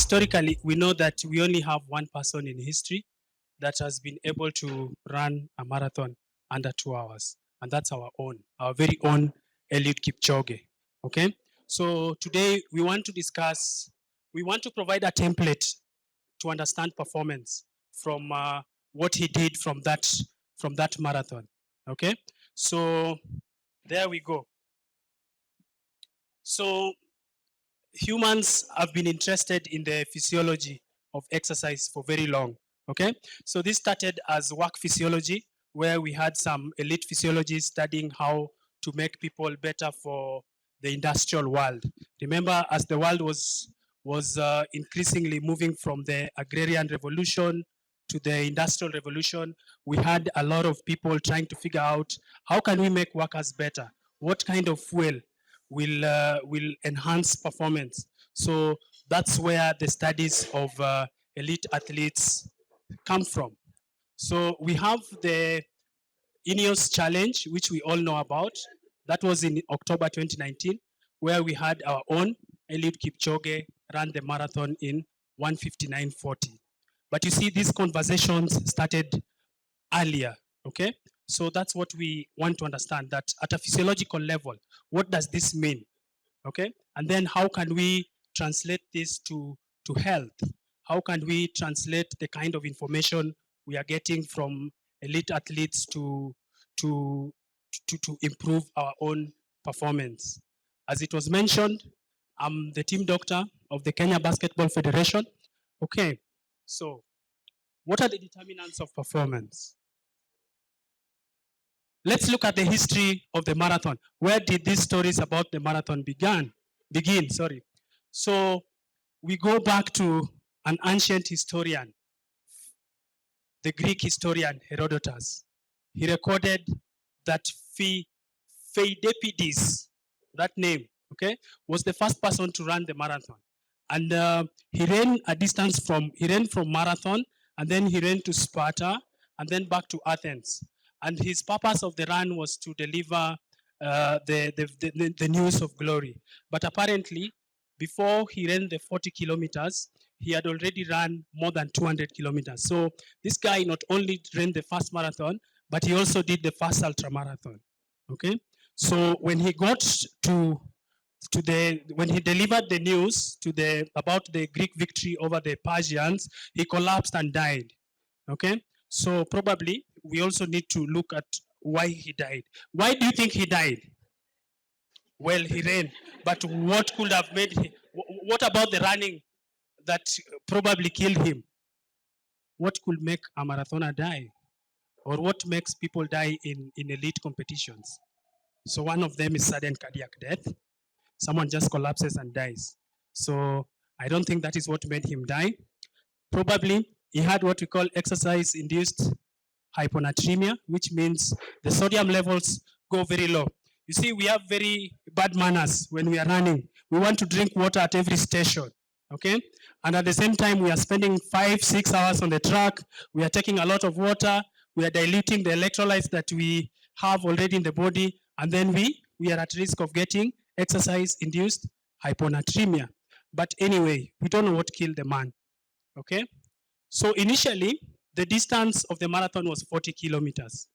historically, we know that we only have one person in history that has been able to run a marathon under 2 hours, and that's our very own Eliud Kipchoge. Okay, so today we want to provide a template to understand performance from what he did from that marathon. Okay, so there we go. So humans have been interested in the physiology of exercise for very long. Okay, so this started as work physiology, where we had some elite physiologists studying how to make people better for the industrial world. Remember, as the world was increasingly moving from the agrarian revolution to the industrial revolution, we had a lot of people trying to figure out how can we make workers better? What kind of fuel will enhance performance? So that's where the studies of elite athletes come from. So we have the Ineos Challenge, which we all know about. That was in October 2019, where we had our own Eliud Kipchoge run the marathon in 1:59:40. But you see, these conversations started earlier, okay? So that's what we want to understand, that at a physiological level, what does this mean, okay? And then how can we translate this to health? How can we translate the kind of information we are getting from elite athletes to improve our own performance? As it was mentioned, I'm the team doctor of the Kenya Basketball Federation. Okay, so what are the determinants of performance? Let's look at the history of the marathon. Where did these stories about the marathon begin? So we go back to an ancient historian, the Greek historian Herodotus. He recorded that Pheidippides, that name, okay, was the first person to run the marathon. And he ran from Marathon, and then he ran to Sparta, and then back to Athens. And his purpose of the run was to deliver the news of glory. But apparently, before he ran the 40 kilometers, he had already run more than 200 kilometers. So this guy not only ran the first marathon, but he also did the first ultra marathon. Okay, so when he got when he delivered the news about the Greek victory over the Persians, he collapsed and died. Okay, so probably we also need to look at why he died. Why do you think he died? Well, he ran, but what could have made him? What about the running that probably killed him? What could make a marathoner die? Or what makes people die in elite competitions? So one of them is sudden cardiac death. Someone just collapses and dies. So I don't think that is what made him die. Probably he had what we call exercise-induced hyponatremia, which means the sodium levels go very low. You see, we have very bad manners when we are running. We want to drink water at every station, okay? And at the same time, we are spending 5-6 hours on the track. We are taking a lot of water. We are diluting the electrolytes that we have already in the body. And then we are at risk of getting exercise-induced hyponatremia. But anyway, we don't know what killed the man, okay? So initially, the distance of the marathon was 40 kilometers.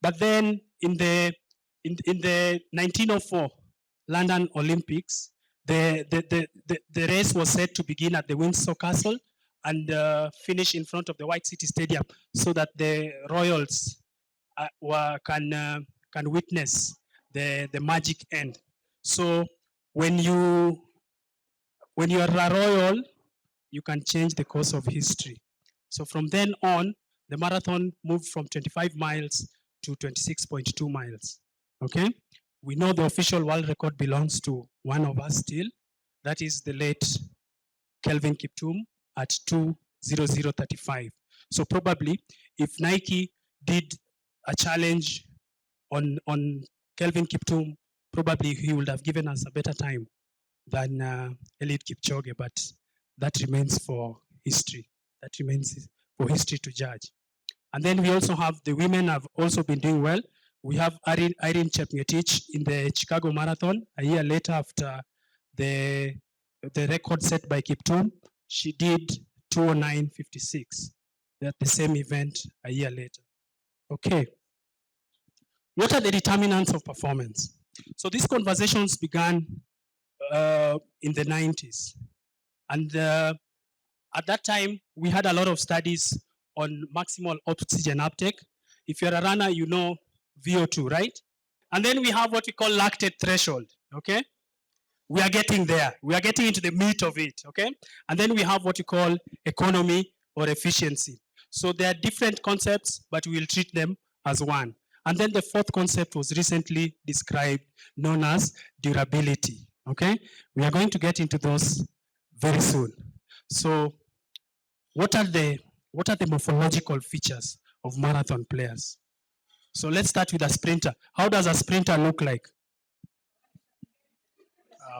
But then in the 1904 London Olympics, the race was set to begin at the Windsor Castle and finish in front of the White City Stadium so that the royals can witness the magic end. So when you are a royal, you can change the course of history. So from then on, the marathon moved from 25 miles to 26.2 miles. Okay? We know the official world record belongs to one of us still. That is the late Kelvin Kiptum at 2:00:35. So probably if Nike did a challenge on Kelvin Kiptum, probably he would have given us a better time than Eliud Kipchoge, but that remains for history. That remains for history to judge. And then we also have the women have also been doing well. We have Irene Chepngetich in the Chicago Marathon a year later after the record set by Kiptum. she did 209.56. At the same event a year later. Okay. What are the determinants of performance? So these conversations began in the 90s. And at that time, we had a lot of studies on maximal oxygen uptake. If you're a runner, you know VO2, right? And then we have what we call lactate threshold, okay? We are getting there. We are getting into the meat of it, okay? And then we have what we call economy or efficiency. So there are different concepts, but we will treat them as one. And then the fourth concept was recently described, known as durability, okay? We are going to get into those very soon. So what are the morphological features of marathon players? So let's start with a sprinter. How does a sprinter look like?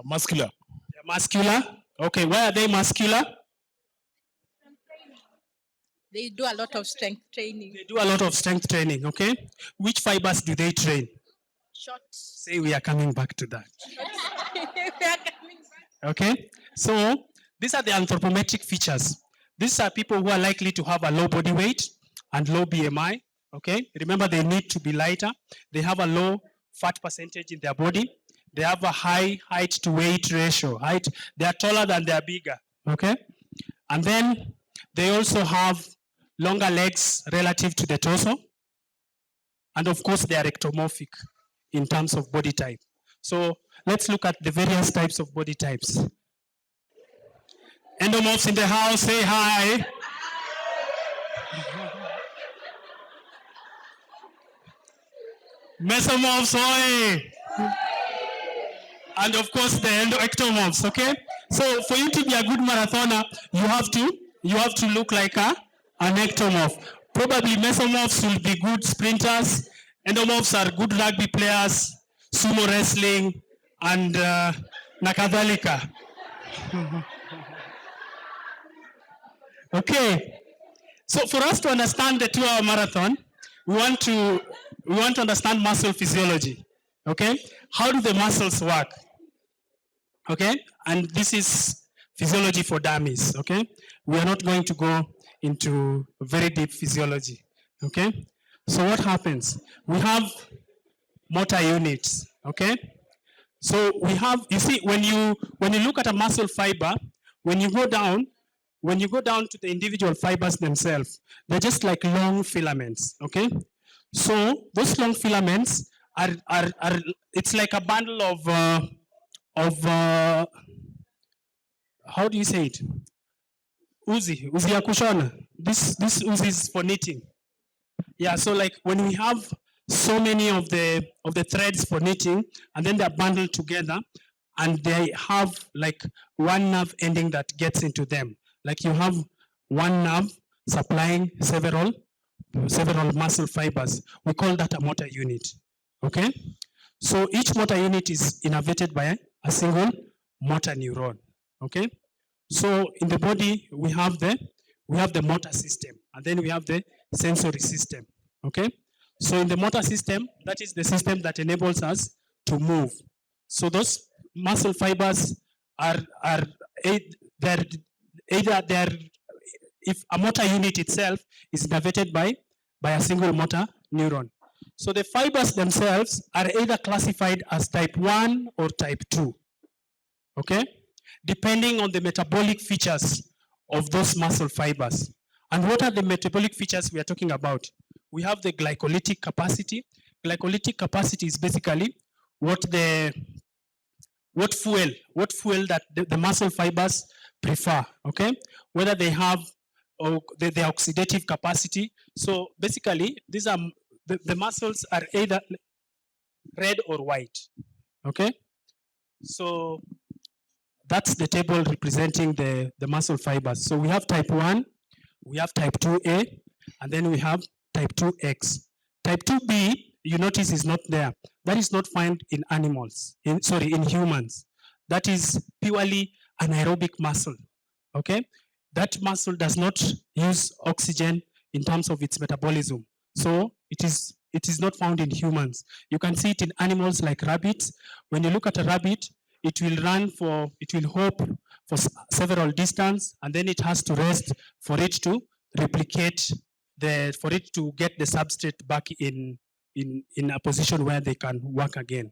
Muscular. They're muscular. Okay, why are they muscular? They do a lot of strength training. They do a lot of strength training, okay? Which fibers do they train? Shots. Say we are coming back to that. We are coming back. Okay, so these are the anthropometric features. These are people who are likely to have a low body weight and low BMI, okay? Remember, they need to be lighter. They have a low fat percentage in their body. They have a high height to weight ratio. They are taller than they are bigger, okay? And then they also have longer legs relative to the torso. And of course, they are ectomorphic in terms of body type. So let's look at the various types of body types. Endomorphs in the house, say hi. Mesomorphs, oi. And of course the ectomorphs, okay? So for you to be a good marathoner, you have to look like an ectomorph. Probably mesomorphs will be good sprinters. Endomorphs are good rugby players, sumo wrestling, and nakadhalika. Okay. So for us to understand the 2-hour marathon, we want to understand muscle physiology. Okay? How do the muscles work? Okay? And this is physiology for dummies. Okay? We are not going to go into very deep physiology. Okay? So what happens? We have motor units. Okay? So we have, you see, when you look at a muscle fiber, when you go down to the individual fibers themselves, they're just like long filaments. Okay? So those long filaments are it's like a bundle of how do you say it? Uzi ya kushona. This uzi is for knitting. Yeah, so like when we have so many of the threads for knitting, and then they're bundled together, and they have like one nerve ending that gets into them. Like you have one nerve supplying several muscle fibers. We call that a motor unit. Okay? So each motor unit is innervated by a single motor neuron. Okay? So in the body, we have the motor system, and then we have the sensory system. Okay? So in the motor system, that is the system that enables us to move. So those muscle fibers are either if a motor unit itself is innervated by a single motor neuron. So the fibers themselves are either classified as type 1 or type 2, okay? Depending on the metabolic features of those muscle fibers. And what are the metabolic features we are talking about? We have the glycolytic capacity. Glycolytic capacity is basically what fuel that the muscle fibers prefer, okay? Whether they have the oxidative capacity. So basically, these are the muscles are either red or white, okay? So that's the table representing the muscle fibers. So we have type 1, we have type 2A, and then we have type 2X. Type 2B, you notice is not there. That is not found in animals, in humans. That is purely anaerobic muscle, okay? That muscle does not use oxygen in terms of its metabolism. So it is not found in humans. You can see it in animals like rabbits. When you look at a rabbit, it will hope for several distance, and then it has to rest for it to replicate for it to get the substrate back in a position where they can work again.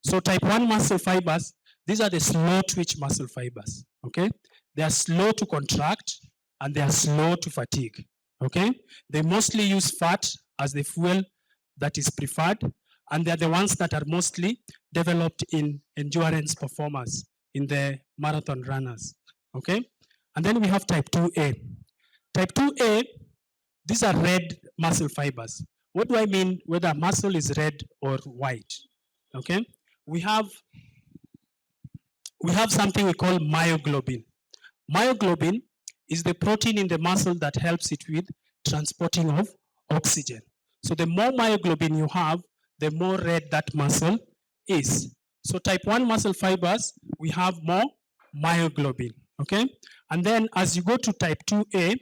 So type 1 muscle fibers, these are the slow twitch muscle fibers, okay? They are slow to contract and they are slow to fatigue, okay? They mostly use fat as the fuel that is preferred, and they're the ones that are mostly developed in endurance performers, in the marathon runners, okay? And then we have type 2A. Type 2A, these are red muscle fibers. What do I mean whether muscle is red or white? Okay, we have something we call myoglobin. Myoglobin is the protein in the muscle that helps it with transporting of oxygen. So the more myoglobin you have, the more red that muscle is. So type 1 muscle fibers, we have more myoglobin, okay? And then as you go to type 2A,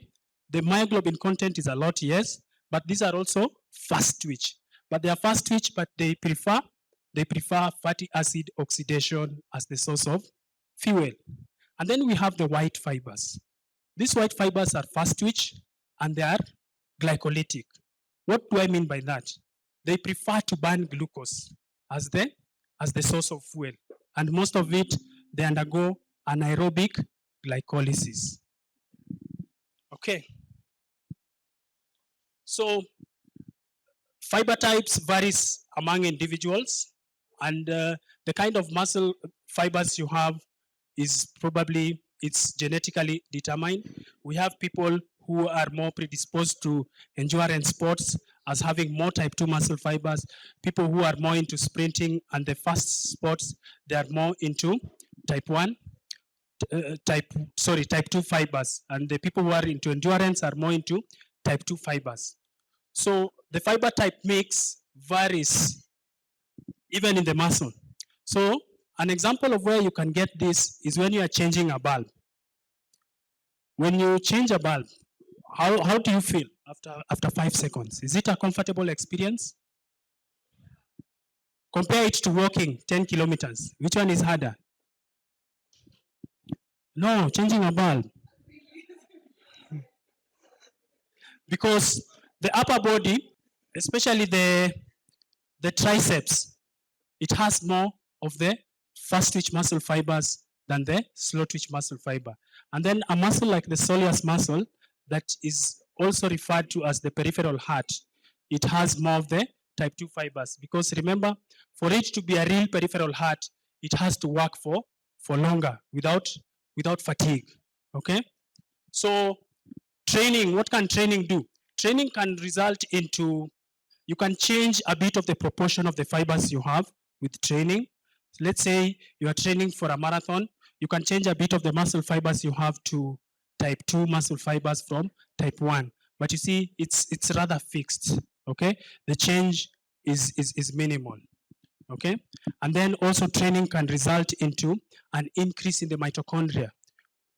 the myoglobin content is a lot, yes, but these are also fast twitch. But they are fast twitch, but they prefer fatty acid oxidation as the source of fuel. And then we have the white fibers. These white fibers are fast twitch and they are glycolytic. What do I mean by that? They prefer to burn glucose as the source of fuel. And most of it, they undergo anaerobic glycolysis. Okay. So fiber types varies among individuals, and the kind of muscle fibers you have is probably, it's genetically determined. We have people who are more predisposed to endurance sports as having more type 2 muscle fibers. People who are more into sprinting and the fast sports, they are more into type 1, type 2 fibers. And the people who are into endurance are more into type 2 fibers. So the fiber type mix varies even in the muscle. So an example of where you can get this is when you are changing a bulb. When you change a bulb, how do you feel after 5 seconds? Is it a comfortable experience? Compare it to walking 10 kilometers. Which one is harder? No, changing a bulb. Because the upper body, especially the triceps, it has more of the fast twitch muscle fibers than the slow twitch muscle fiber. And then a muscle like the soleus muscle, that is also referred to as the peripheral heart, it has more of the type 2 fibers. Because remember, for it to be a real peripheral heart, it has to work for longer without fatigue. Okay? So training, what can training do? Training can result into, you can change a bit of the proportion of the fibers you have with training. Let's say you are training for a marathon, you can change a bit of the muscle fibers you have to type 2 muscle fibers from type 1. But you see, it's rather fixed, okay? The change is minimal, okay? And then also training can result into an increase in the mitochondria.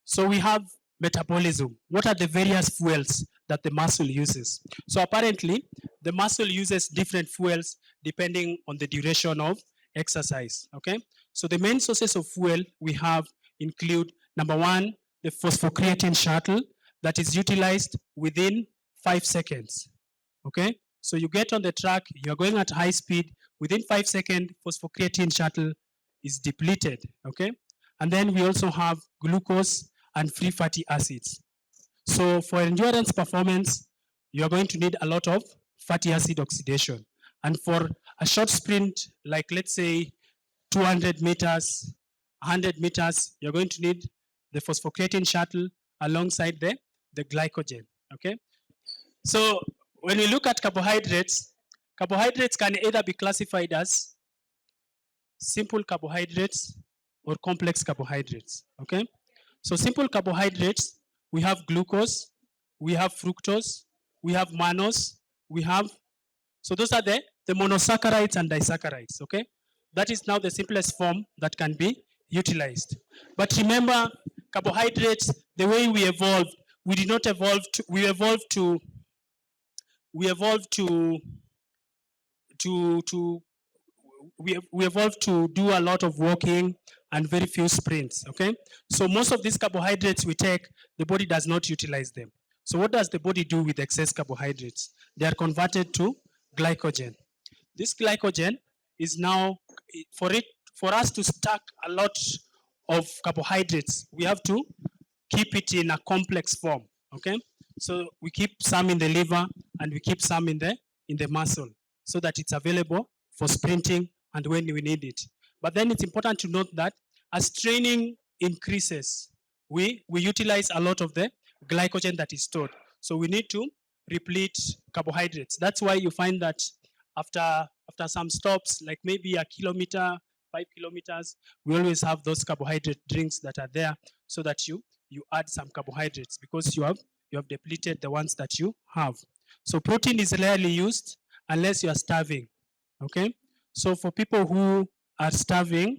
So we have metabolism. What are the various fuels that the muscle uses? So apparently, the muscle uses different fuels depending on the duration of exercise, okay? So the main sources of fuel we have include, number 1, the phosphocreatine shuttle that is utilized within 5 seconds, okay? So you get on the track, you're going at high speed, within 5 seconds, phosphocreatine shuttle is depleted, okay? And then we also have glucose and free fatty acids. So for endurance performance, you're going to need a lot of fatty acid oxidation. And for a short sprint, like let's say 200 meters, 100 meters, you're going to need the phosphocreatine shuttle alongside the glycogen, okay? So when we look at carbohydrates can either be classified as simple carbohydrates or complex carbohydrates, okay? So simple carbohydrates, we have glucose, we have fructose, we have mannose, so those are the monosaccharides and disaccharides, okay? That is now the simplest form that can be utilized. But remember, carbohydrates, the way we evolved, we did not evolve to, we evolved to we evolved to we evolved to do a lot of walking and very few sprints, okay? So most of these carbohydrates we take, the body does not utilize them. So what does the body do with excess carbohydrates? They are converted to glycogen. This glycogen is now, for us to stack a lot of carbohydrates, we have to keep it in a complex form, okay? So we keep some in the liver and we keep some in the muscle so that it's available for sprinting and when we need it. But then it's important to note that as training increases, we utilize a lot of the glycogen that is stored. So we need to replete carbohydrates. That's why you find that after some stops, like maybe a kilometer, 5 kilometers, we always have those carbohydrate drinks that are there so that you add some carbohydrates because you have depleted the ones that you have. So protein is rarely used unless you are starving, okay? So for people who are starving,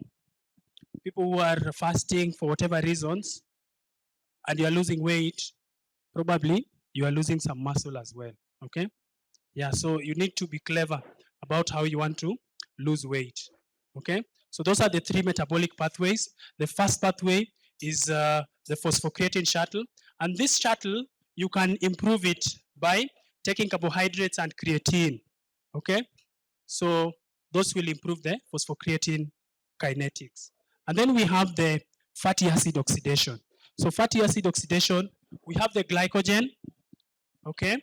people who are fasting for whatever reasons, and you are losing weight, probably you are losing some muscle as well, okay? Yeah, so you need to be clever about how you want to lose weight, okay? So those are the three metabolic pathways. The first pathway is the phosphocreatine shuttle. And this shuttle, you can improve it by taking carbohydrates and creatine, okay? So those will improve the phosphocreatine kinetics. And then we have the fatty acid oxidation. So fatty acid oxidation, we have the glycogen, okay?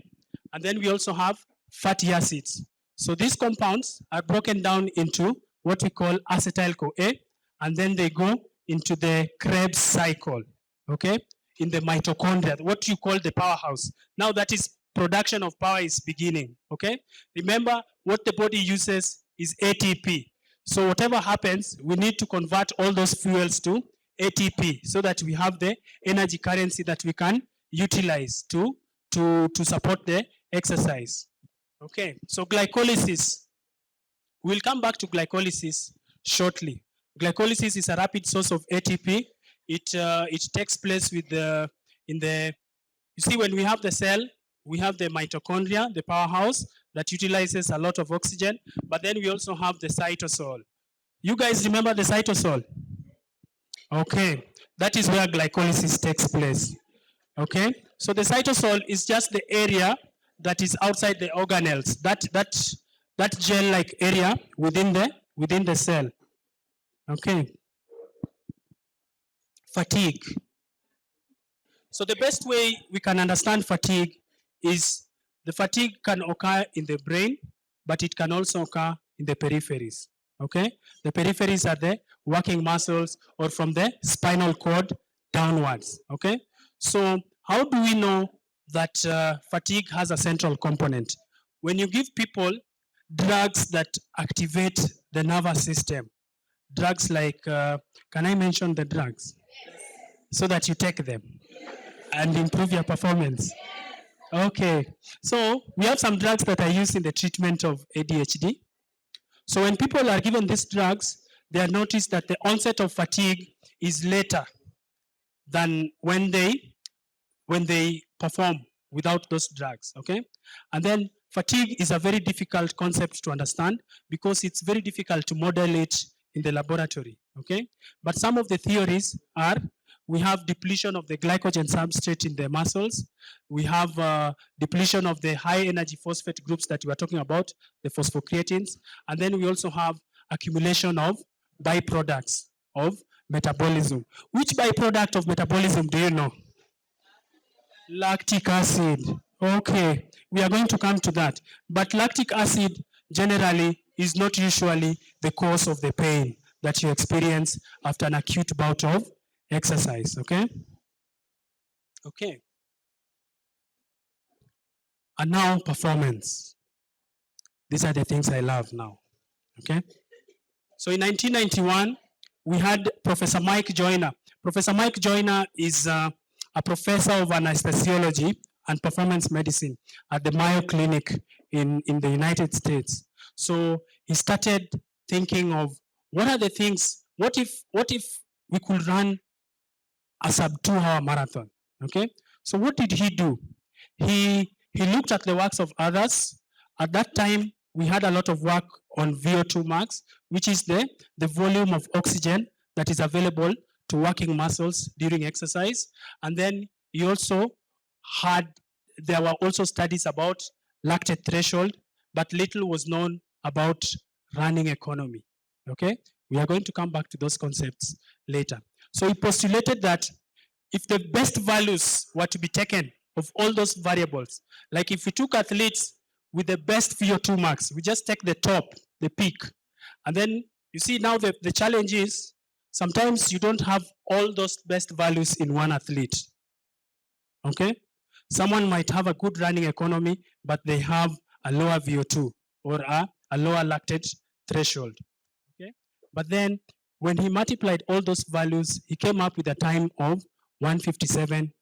And then we also have fatty acids. So these compounds are broken down into what we call acetyl-CoA, and then they go into the Krebs cycle, okay? In the mitochondria, what you call the powerhouse. Now that is production of power is beginning, okay? Remember, what the body uses is ATP. So whatever happens, we need to convert all those fuels to ATP so that we have the energy currency that we can utilize to support the exercise. Okay, so glycolysis. We'll come back to glycolysis shortly. Glycolysis is a rapid source of ATP. It takes place with you see, when we have the cell, we have the mitochondria, the powerhouse that utilizes a lot of oxygen, but then we also have the cytosol. You guys remember the cytosol? Okay, that is where glycolysis takes place. Okay, so the cytosol is just the area that is outside the organelles, that gel-like area within the cell. Okay. Fatigue. So the best way we can understand fatigue is the fatigue can occur in the brain, but it can also occur in the peripheries. Okay? The peripheries are the working muscles or from the spinal cord downwards. Okay? So how do we know that fatigue has a central component? When you give people drugs that activate the nervous system, drugs like, can I mention the drugs? So that you take them and improve your performance. Okay, so we have some drugs that are used in the treatment of ADHD. So when people are given these drugs, they are noticed that the onset of fatigue is later than when they perform without those drugs, okay? And then fatigue is a very difficult concept to understand because it's very difficult to model it in the laboratory, okay? But some of the theories are, we have depletion of the glycogen substrate in the muscles. We have depletion of the high energy phosphate groups that we are talking about, the phosphocreatins. And then we also have accumulation of byproducts of metabolism. Which byproduct of metabolism do you know? Lactic acid. Okay, we are going to come to that. But lactic acid generally is not usually the cause of the pain that you experience after an acute bout of exercise, okay? Okay. And now performance. These are the things I love now, okay? So in 1991, we had Professor Mike Joyner. Professor Mike Joyner is a professor of anesthesiology and performance medicine at the Mayo Clinic in the United States. So he started thinking of what are the things, what if we could run a sub 2-hour marathon, okay? So what did he do? He looked at the works of others. At that time, we had a lot of work on VO2 max, which is the volume of oxygen that is available to working muscles during exercise. And then he also there were also studies about lactate threshold, but little was known about running economy. Okay, we are going to come back to those concepts later. So he postulated that if the best values were to be taken of all those variables, like if we took athletes with the best VO2 max, we just take the top, the peak, and then you see now the challenge is sometimes you don't have all those best values in one athlete. Okay? Someone might have a good running economy, but they have a lower VO2 or a lower lactate threshold. Okay? But then when he multiplied all those values, he came up with a time of 157.58.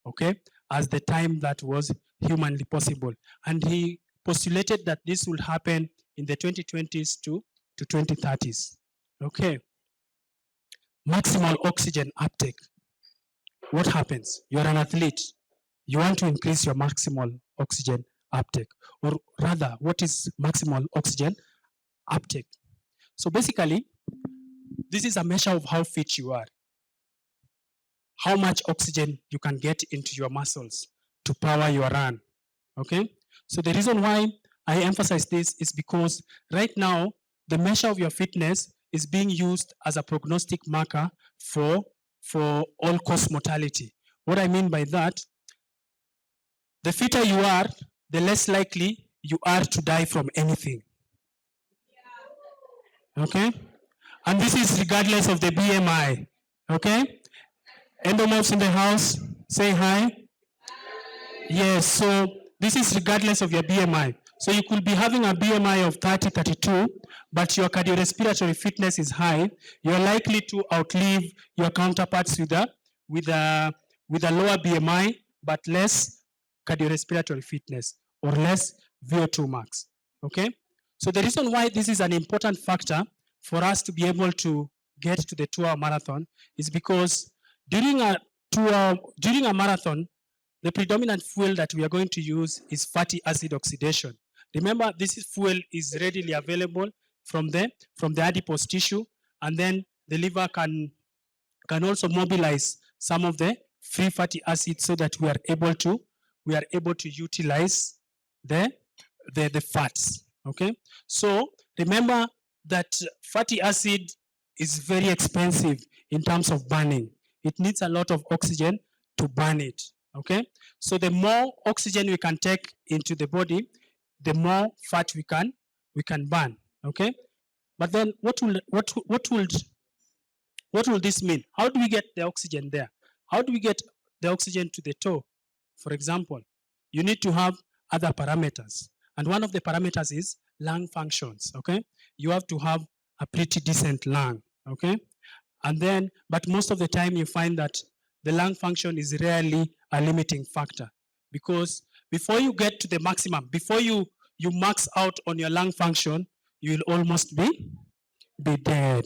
Okay? As the time that was humanly possible. And he postulated that this will happen in the 2020s to 2030s. Okay. Maximal oxygen uptake. What happens? You're an athlete. You want to increase your maximal oxygen uptake. Or rather, what is maximal oxygen uptake? So basically, this is a measure of how fit you are. How much oxygen you can get into your muscles to power your run. Okay? So the reason why I emphasize this is because right now, the measure of your fitness is being used as a prognostic marker for all-cause mortality. What I mean by that, the fitter you are, the less likely you are to die from anything. Okay? And this is regardless of the BMI. Okay? Endomorphs in the house, say hi. Yes, so this is regardless of your BMI. So you could be having a BMI of 30, 32, but your cardiorespiratory fitness is high. You're likely to outlive your counterparts with a lower BMI, but less cardiorespiratory fitness or less VO2 max. Okay? So the reason why this is an important factor for us to be able to get to the 2-hour marathon is because during a marathon, the predominant fuel that we are going to use is fatty acid oxidation. Remember, this fuel is readily available from the adipose tissue, and then the liver can also mobilize some of the free fatty acids so that we are able to utilize the fats. Okay, so remember that fatty acid is very expensive in terms of burning. It needs a lot of oxygen to burn it. Okay, so the more oxygen we can take into the body, the more fat we can burn. Okay, but then what will this mean? How do we get the oxygen there? How do we get the oxygen to the toe? For example, you need to have other parameters, and one of the parameters is lung functions. Okay, you have to have a pretty decent lung. Okay, and then, but most of the time you find that the lung function is rarely a limiting factor, because before you get to the maximum, before you max out on your lung function, you will almost be dead.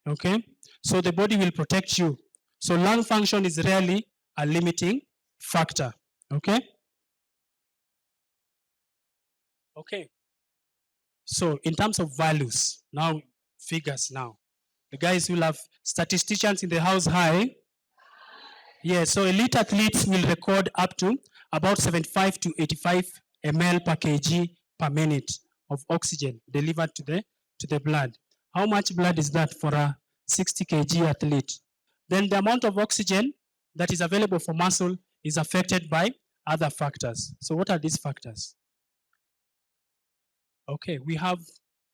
Okay, so the body will protect you. So lung function is rarely a limiting factor. Okay. Okay. So in terms of values, now figures now. The guys who have statisticians in the house, hi. Yeah, so elite athletes will record up to about 75 to 85 ml per kg per minute of oxygen delivered to the blood. How much blood is that for a 60 kg athlete? Then the amount of oxygen that is available for muscle is affected by other factors. So what are these factors? Okay, we have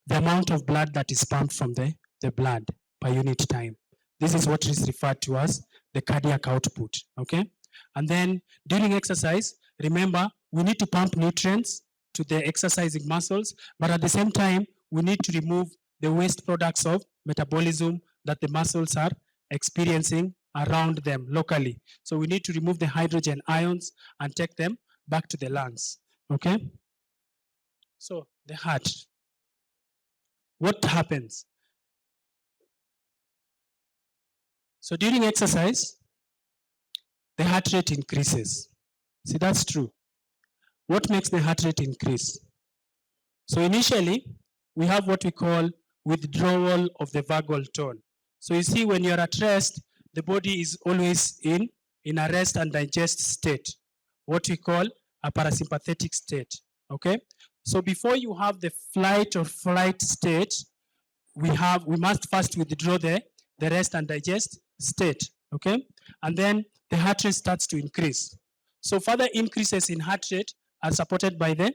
the amount of blood that is pumped from the blood per unit time. This is what is referred to as the cardiac output, okay? And then during exercise, remember, we need to pump nutrients to the exercising muscles, but at the same time, we need to remove the waste products of metabolism that the muscles are experiencing around them locally. So we need to remove the hydrogen ions and take them back to the lungs, okay? So the heart, what happens? So during exercise, the heart rate increases. See, that's true. What makes the heart rate increase? So initially, we have what we call withdrawal of the vagal tone. So you see, when you're at rest, the body is always in a rest and digest state, what we call a parasympathetic state. Okay? So before you have the flight or flight state, we must first withdraw the rest and digest state. Okay? And then the heart rate starts to increase. So further increases in heart rate are supported by the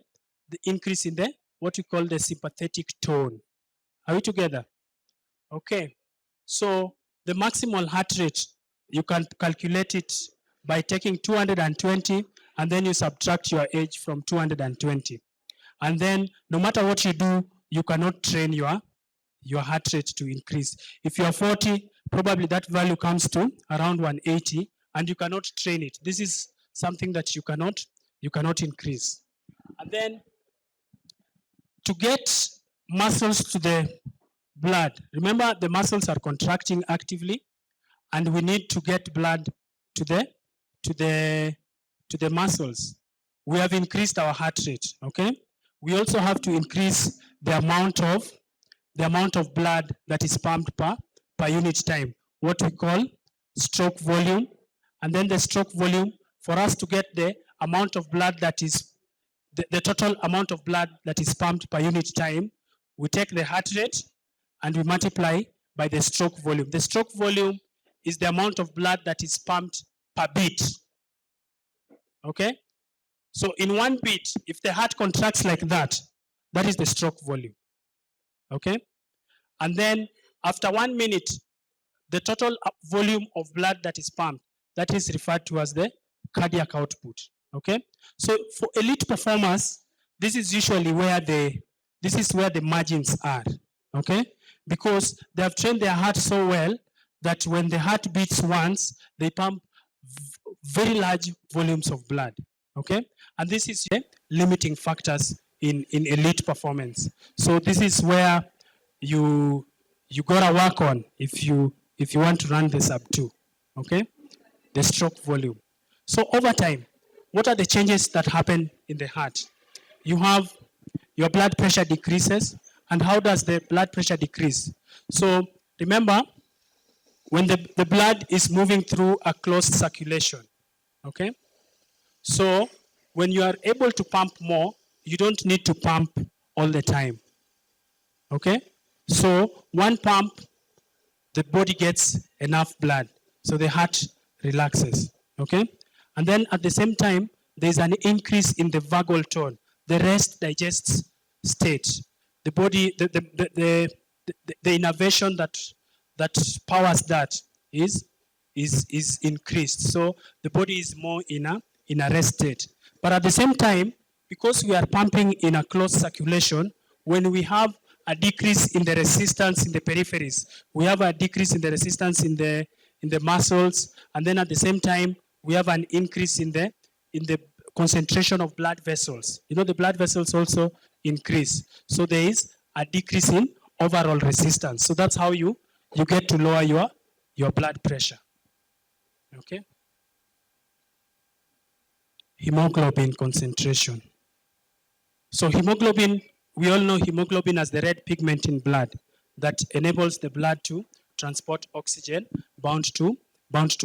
increase in the what we call the sympathetic tone. Are we together? Okay. So the maximal heart rate, you can calculate it by taking 220 and then you subtract your age from 220. And then no matter what you do, you cannot train your heart rate to increase. If you are 40, probably that value comes to around 180 and you cannot train it. This is something that you cannot increase. And then to get muscles to the blood, remember the muscles are contracting actively and we need to get blood to the muscles. We have increased our heart rate, okay? We also have to increase the amount of blood that is pumped per unit time, what we call stroke volume. And then the stroke volume, for us to get the amount of blood that is the total amount of blood that is pumped per unit time, we take the heart rate and we multiply by the stroke volume. The stroke volume is the amount of blood that is pumped per beat. Okay? So in one beat, if the heart contracts like that, that is the stroke volume. Okay? And then after 1 minute, the total volume of blood that is pumped, that is referred to as the cardiac output. Okay? So for elite performers, this is usually where the margins are. Okay? Because they have trained their heart so well that when the heart beats once, they pump very large volumes of blood. Okay? And this is limiting factors in elite performance. So this is where you gotta work on if you want to run the sub 2. Okay? The stroke volume. So over time, what are the changes that happen in the heart? You have your blood pressure decreases. And how does the blood pressure decrease? So remember, when the blood is moving through a closed circulation, okay? So when you are able to pump more, you don't need to pump all the time, okay? So one pump, the body gets enough blood. So the heart relaxes, okay? And then at the same time, there's an increase in the vagal tone, the rest digest state. The body, the innervation that powers that is increased. So the body is more in a rest state. But at the same time, because we are pumping in a closed circulation, when we have a decrease in the resistance in the peripheries, we have a decrease in the resistance in the muscles, and then at the same time, we have an increase in the concentration of blood vessels. You know, the blood vessels also increase. So there is a decrease in overall resistance. So that's how you get to lower your blood pressure. Okay? Hemoglobin concentration. So hemoglobin, we all know hemoglobin as the red pigment in blood that enables the blood to transport oxygen bound to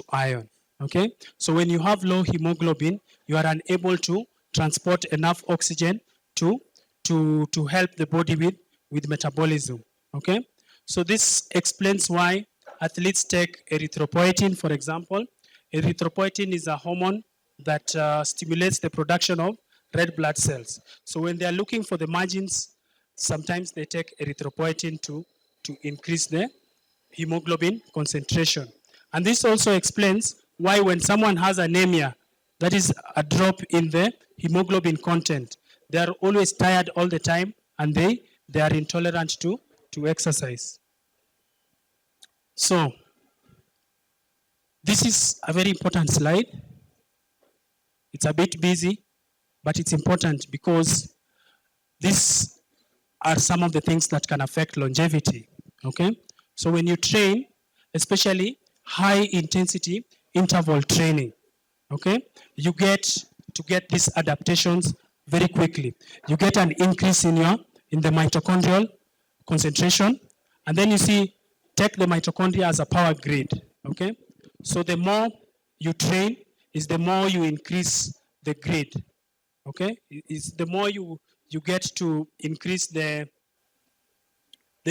iron. Okay? So when you have low hemoglobin, you are unable to transport enough oxygen to help the body with metabolism. Okay? So this explains why athletes take erythropoietin, for example. Erythropoietin is a hormone that stimulates the production of red blood cells. So when they are looking for the margins, sometimes they take erythropoietin to increase the hemoglobin concentration. And this also explains why when someone has anemia, that is a drop in the hemoglobin content, they are always tired all the time and they are intolerant to exercise. So this is a very important slide. It's a bit busy, but it's important because these are some of the things that can affect longevity. Okay? So when you train, especially high intensity interval training, okay, you get to get these adaptations very quickly. You get an increase in the mitochondrial concentration, And then you see, take the mitochondria as a power grid. Okay, so the more you train, is the more you increase the grid. Okay, is the more you get to increase the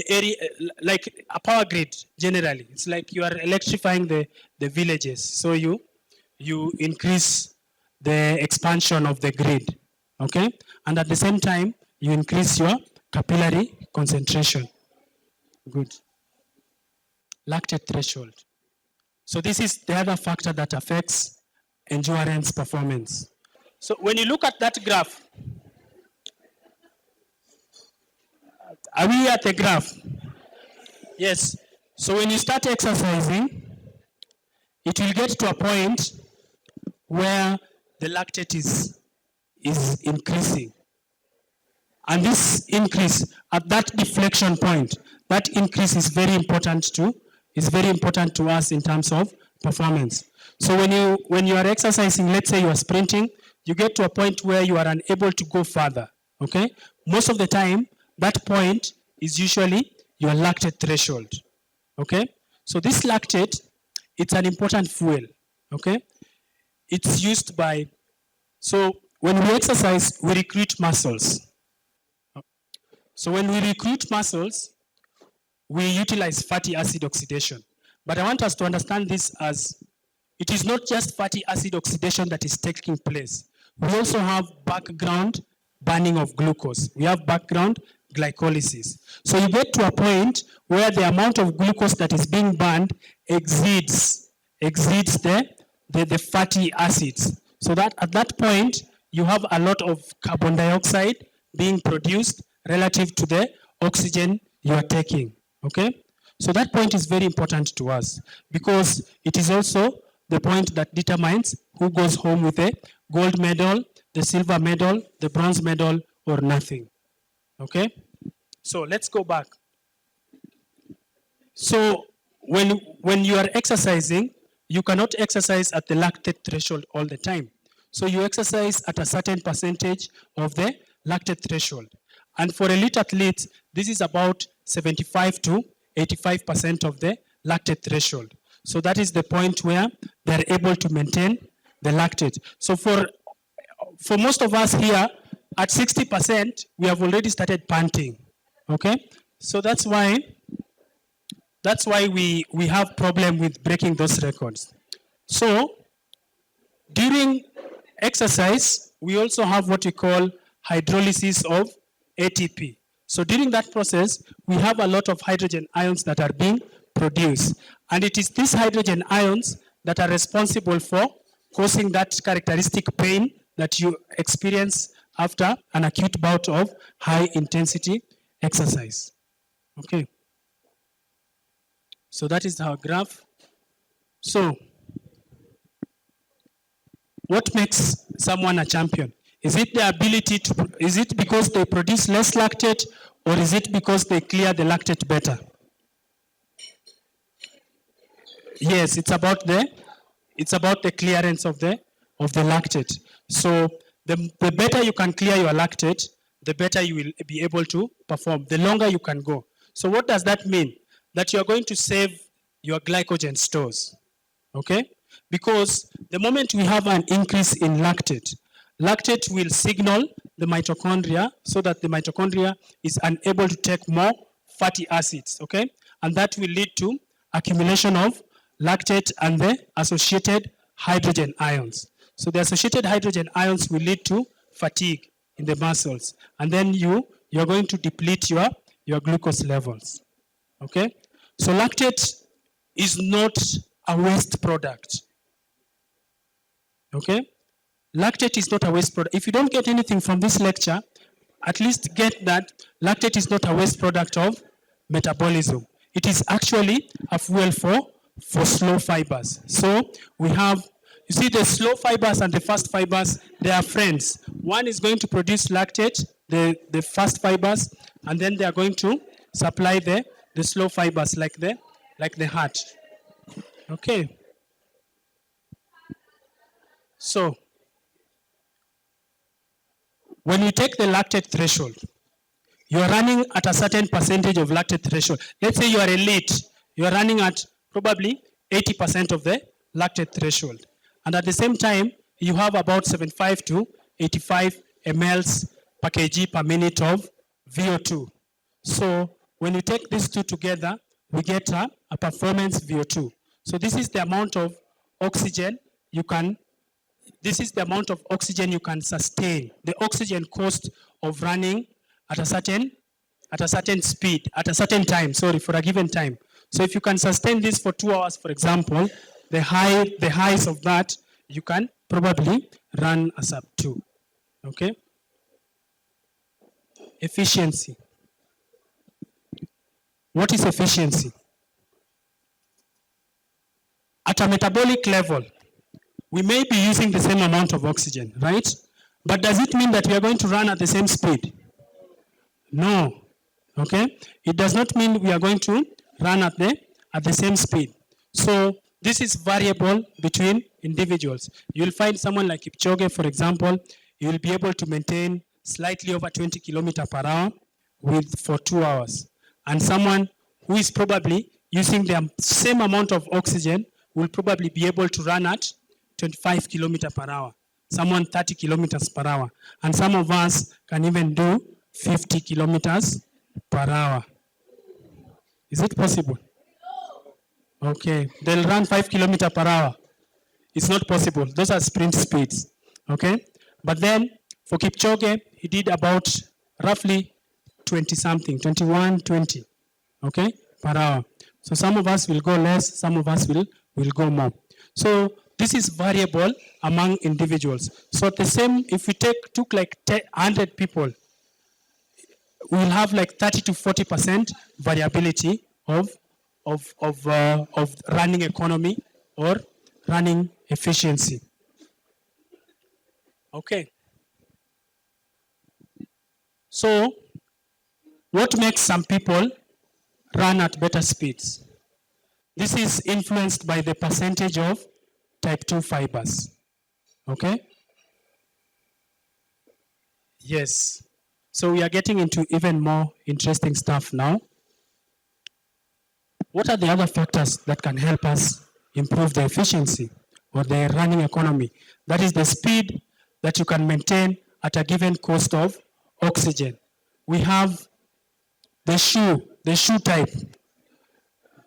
area, like a power grid. Generally, it's like you are electrifying the villages. So you increase the expansion of the grid. Okay, and at the same time you increase your capillary concentration. Good. Lactate threshold. So this is the other factor that affects endurance performance. So when you look at that graph, are we at the graph? Yes. So when you start exercising, it will get to a point where the lactate is increasing. And this increase at that deflection point, that increase is very important to us in terms of performance. So when you are exercising, let's say you are sprinting, you get to a point where you are unable to go further. Okay? Most of the time, that point is usually your lactate threshold. Okay? So this lactate, it's an important fuel. Okay? It's used by, so when we exercise, we recruit muscles. So when we recruit muscles, we utilize fatty acid oxidation. But I want us to understand this as it is not just fatty acid oxidation that is taking place. We also have background burning of glucose. We have background glycolysis. So you get to a point where the amount of glucose that is being burned exceeds the fatty acids. So that at that point, you have a lot of carbon dioxide being produced relative to the oxygen you are taking. Okay? So that point is very important to us because it is also the point that determines who goes home with a gold medal, the silver medal, the bronze medal, or nothing. Okay? So let's go back. So when you are exercising, you cannot exercise at the lactate threshold all the time. So you exercise at a certain percentage of the lactate threshold. And for elite athletes, this is about 75 to 85% of the lactate threshold. So that is the point where they're able to maintain the lactate. So for most of us here, at 60%, we have already started panting. Okay? So that's why we have problem with breaking those records. So during exercise, we also have what we call hydrolysis of ATP. So during that process, we have a lot of hydrogen ions that are being produced. And it is these hydrogen ions that are responsible for causing that characteristic pain that you experience after an acute bout of high intensity exercise. Okay. So that is our graph. So what makes someone a champion? Is it the ability to, is it because they produce less lactate, or is it because they clear the lactate better? Yes, it's about the clearance of the lactate. So the better you can clear your lactate, the better you will be able to perform, the longer you can go. So what does that mean? That you are going to save your glycogen stores. Okay? Because the moment we have an increase in lactate, lactate will signal the mitochondria so that the mitochondria is unable to take more fatty acids, okay? And that will lead to accumulation of lactate and the associated hydrogen ions. So the associated hydrogen ions will lead to fatigue in the muscles. And then you're going to deplete your glucose levels, okay? So lactate is not a waste product, okay? Lactate is not a waste product. If you don't get anything from this lecture, at least get that lactate is not a waste product of metabolism. It is actually a fuel for slow fibers. So we have, you see the slow fibers and the fast fibers, they are friends. One is going to produce lactate, the fast fibers, and then they are going to supply the slow fibers like the heart. Okay. So when we take the lactate threshold, You are running at a certain percentage of lactate threshold. Let's say you are elite. You are running at probably 80% of the lactate threshold. And at the same time, you have about 75 to 85 mLs per kg per minute of VO2. So when you take these two together, we get a performance VO2. So this is the amount of oxygen you can this is the amount of oxygen you can sustain. The oxygen cost of running at a certain speed, at a certain time, sorry, for a given time. So if you can sustain this for 2 hours, for example, the highs of that, you can probably run a sub 2. Okay? Efficiency. What is efficiency? At a metabolic level, we may be using the same amount of oxygen, right? But does it mean that we are going to run at the same speed? No. Okay? It does not mean we are going to run at the same speed. So this is variable between individuals. You'll find someone like Kipchoge, for example, he will be able to maintain slightly over 20 kilometers per hour for 2 hours. And someone who is probably using the same amount of oxygen will probably be able to run at 25 kilometers per hour, someone 30 kilometers per hour. And some of us can even do 50 kilometers per hour. Is it possible? Okay, they'll run 5 kilometers per hour. It's not possible. Those are sprint speeds. Okay, but then for Kipchoge, he did about roughly 20 something, 21, 20, okay, per hour. So some of us will go less, some of us will go more. So this is variable among individuals. So the same, if we took like 100 people, we'll have like 30 to 40% variability of running economy or running efficiency. Okay. So what makes some people run at better speeds? This is influenced by the percentage of type 2 fibers. Okay? Yes. So we are getting into even more interesting stuff now. What are the other factors that can help us improve the efficiency or the running economy? That is the speed that you can maintain at a given cost of oxygen. We have the shoe type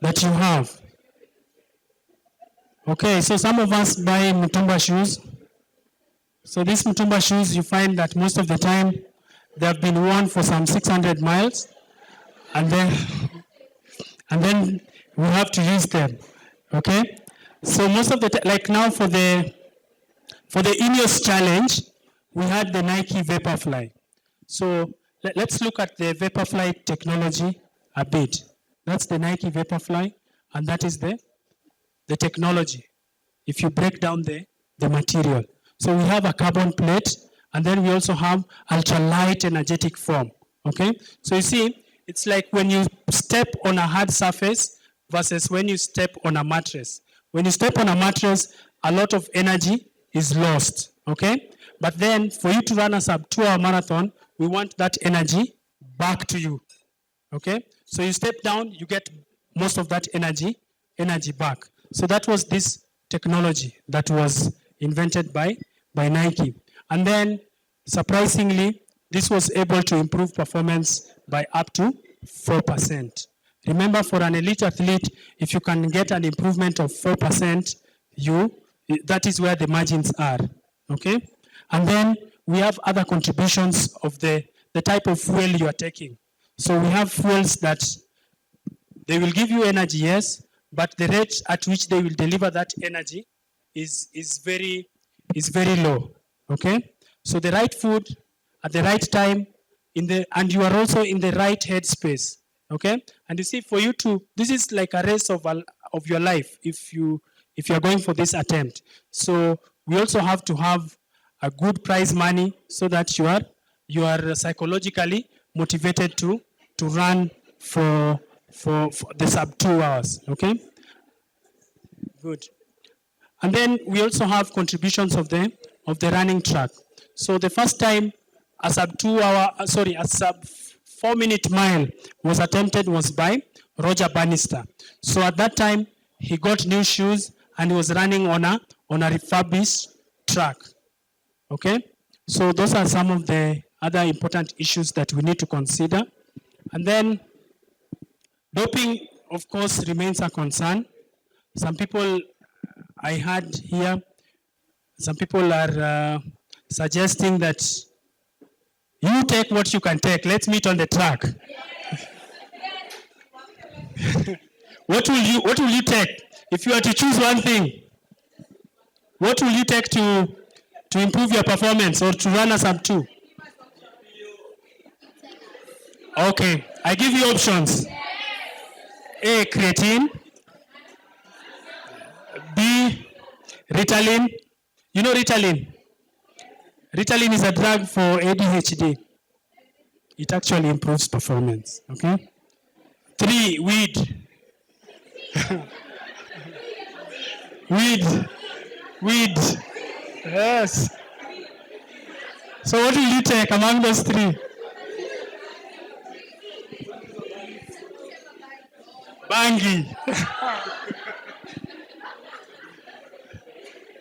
that you have. Okay, so some of us buy Mutumba shoes. So these Mutumba shoes, you find that most of the time they have been worn for some 600 miles, and then we have to use them. Okay, so most of the time, like now for the Ineos challenge, we had the Nike Vaporfly. So let's look at the Vaporfly technology a bit. That's the Nike Vaporfly, and that is the technology. If you break down the material. So we have a carbon plate, and then we also have ultralight energetic foam. Okay? So you see, it's like when you step on a hard surface versus when you step on a mattress. When you step on a mattress, a lot of energy is lost. Okay? But then for you to run a sub 2-hour marathon, we want that energy back to you. Okay? So you step down, you get most of that energy back. So that was this technology that was invented by Nike. And then, surprisingly, this was able to improve performance by up to 4%. Remember, for an elite athlete, if you can get an improvement of 4%, that is where the margins are. Okay? And then we have other contributions of the type of fuel you are taking. So we have fuels that they will give you energy, yes, but the rate at which they will deliver that energy is very low. Okay? So the right food at the right time and you are also in the right headspace. Okay? And you see, for you to, this is like a race of your life if you are going for this attempt. So we also have to have a good prize money so that you are psychologically motivated to run for the sub 2 hours. Okay? Good. And then we also have contributions of the running track. So the first time a sub 4-minute mile was attempted was by Roger Bannister. So at that time, he got new shoes and he was running on a refurbished track. Okay, so those are some of the other important issues that we need to consider. And then doping, of course, remains a concern. Some people I heard here, some people are suggesting that you take what you can take. Let's meet on the track. What will you take if you are to choose one thing? What will you take to improve your performance or to run a sub 2? Okay, I give you options. A, creatine. B, Ritalin. You know Ritalin? Ritalin is a drug for ADHD. It actually improves performance. Okay. 3, weed. Weed. Yes. So what will you take among those 3? Bangi.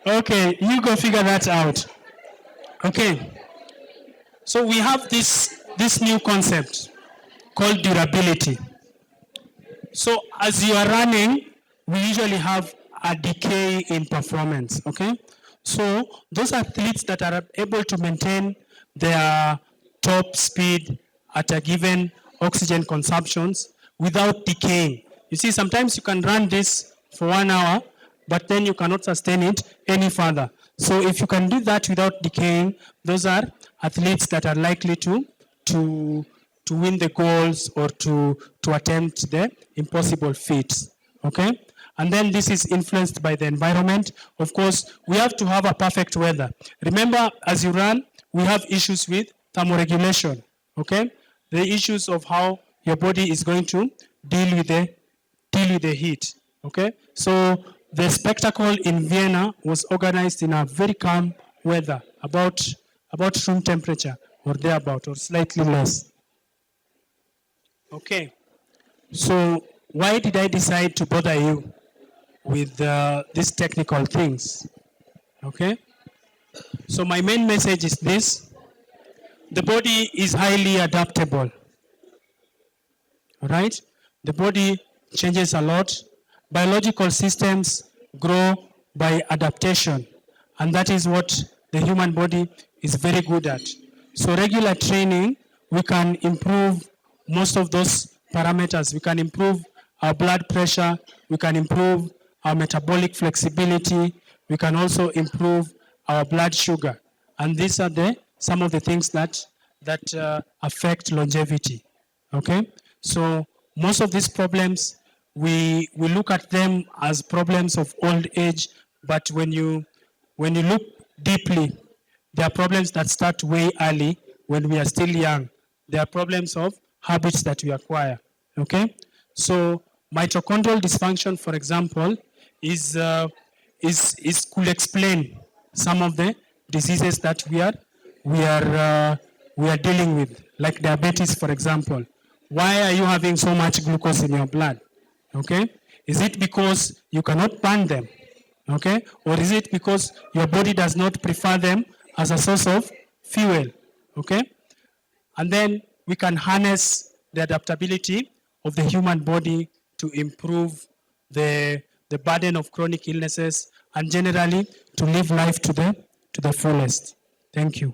Okay, you go figure that out. Okay. So we have this new concept called durability. So as you are running, we usually have a decay in performance, okay? So those athletes that are able to maintain their top speed at a given oxygen consumptions without decaying. You see, sometimes you can run this for 1 hour, but then you cannot sustain it any further. So if you can do that without decaying, those are athletes that are likely to win the goals or to attempt the impossible feats, okay? And then this is influenced by the environment. Of course, we have to have a perfect weather. Remember, as you run, we have issues with thermoregulation, okay? The issues of how your body is going to deal with the heat, okay? So the spectacle in Vienna was organized in a very calm weather, about room temperature or thereabout, or slightly less. Okay, so why did I decide to bother you with these technical things? Okay, so my main message is this: the body is highly adaptable. All right, the body changes a lot. Biological systems grow by adaptation, and that is what the human body is very good at. So regular training, we can improve most of those parameters. We can improve our blood pressure, we can improve our metabolic flexibility, we can also improve our blood sugar. And these are some of the things that affect longevity. Okay? So most of these problems, we look at them as problems of old age, but when you look deeply, there are problems that start way early when we are still young. There are problems of habits that we acquire. Okay, so mitochondrial dysfunction, for example, is could explain some of the diseases that we are dealing with, like diabetes, for example. Why are you having so much glucose in your blood? Okay, is it because you cannot burn them? Okay, or is it because your body does not prefer them as a source of fuel? Okay, and then we can harness the adaptability of the human body to improve the burden of chronic illnesses and generally to live life to the fullest. Thank you.